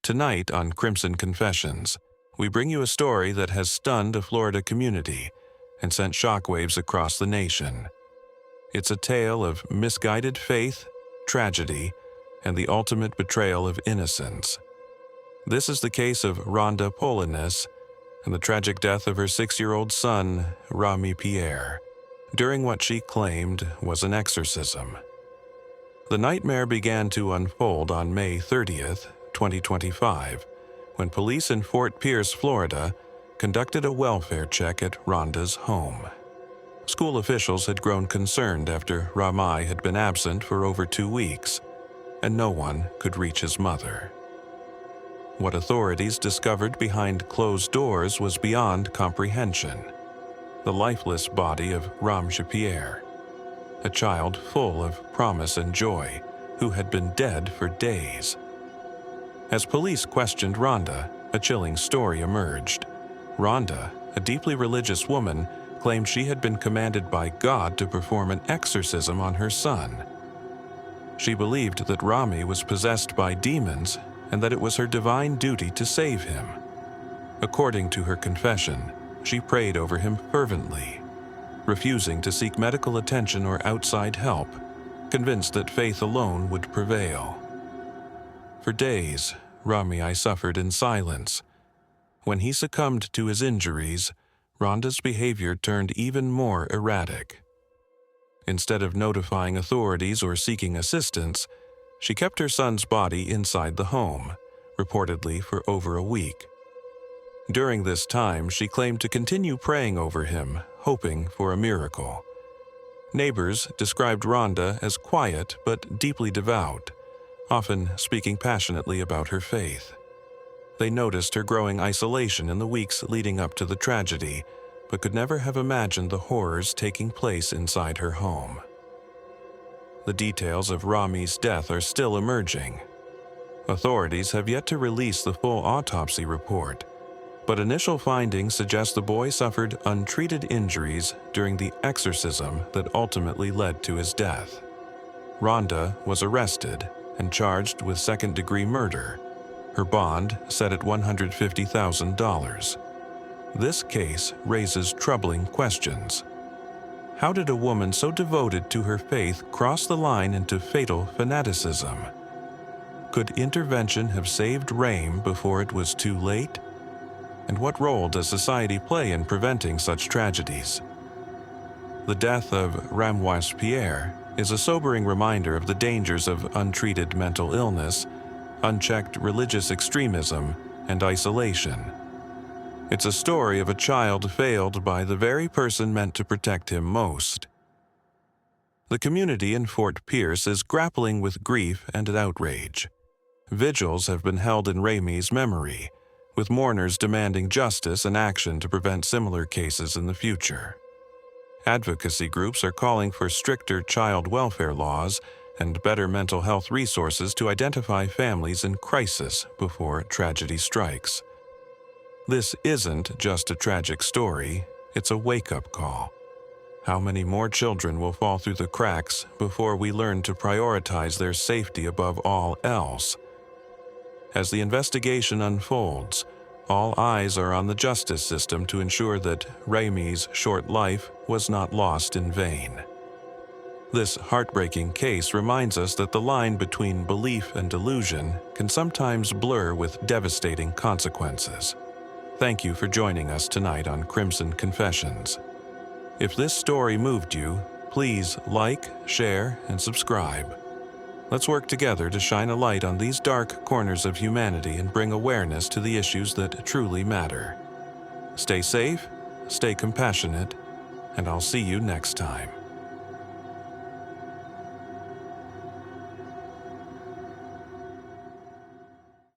Tonight on Crimson Confessions, we bring you a story that has stunned a Florida community and sent shockwaves across the nation. It's a tale of misguided faith, tragedy, and the ultimate betrayal of innocence. This is the case of Rhonda Paulynice and the tragic death of her 6-year-old son, Pierre, during what she claimed was an exorcism. The nightmare began to unfold on May 30th, 2025, when police in Fort Pierce, Florida, conducted a welfare check at Rhonda's home. School officials had grown concerned after Rami had been absent for over 2 weeks, and no one could reach his mother. What authorities discovered behind closed doors was beyond comprehension. The lifeless body of Pierre, a child full of promise and joy, who had been dead for days. As police questioned Rhonda, a chilling story emerged. Rhonda, a deeply religious woman, claimed she had been commanded by God to perform an exorcism on her son. She believed that Rami was possessed by demons and that it was her divine duty to save him. According to her confession, she prayed over him fervently, refusing to seek medical attention or outside help, convinced that faith alone would prevail. For days, Rami suffered in silence. When he succumbed to his injuries, Rhonda's behavior turned even more erratic. Instead of notifying authorities or seeking assistance, she kept her son's body inside the home, reportedly for over a week. During this time, she claimed to continue praying over him, hoping for a miracle. Neighbors described Rhonda as quiet but deeply devout, often speaking passionately about her faith. They noticed her growing isolation in the weeks leading up to the tragedy, but could never have imagined the horrors taking place inside her home. The details of Rami's death are still emerging. Authorities have yet to release the full autopsy report, but initial findings suggest the boy suffered untreated injuries during the exorcism that ultimately led to his death. Rhonda was arrested and charged with second-degree murder, her bond set at $150,000. This case raises troubling questions. How did a woman so devoted to her faith cross the line into fatal fanaticism? Could intervention have saved Rame before it was too late? And what role does society play in preventing such tragedies? The death of Pierre is a sobering reminder of the dangers of untreated mental illness, unchecked religious extremism, and isolation. It's a story of a child failed by the very person meant to protect him most. The community in Fort Pierce is grappling with grief and outrage. Vigils have been held in Rami's memory, with mourners demanding justice and action to prevent similar cases in the future. Advocacy groups are calling for stricter child welfare laws and better mental health resources to identify families in crisis before tragedy strikes. This isn't just a tragic story, it's a wake-up call. How many more children will fall through the cracks before we learn to prioritize their safety above all else? As the investigation unfolds, all eyes are on the justice system to ensure that Rami's short life was not lost in vain. This heartbreaking case reminds us that the line between belief and delusion can sometimes blur with devastating consequences. Thank you for joining us tonight on Crimson Confessions. If this story moved you, please like, share, and subscribe. Let's work together to shine a light on these dark corners of humanity and bring awareness to the issues that truly matter. Stay safe, stay compassionate, and I'll see you next time.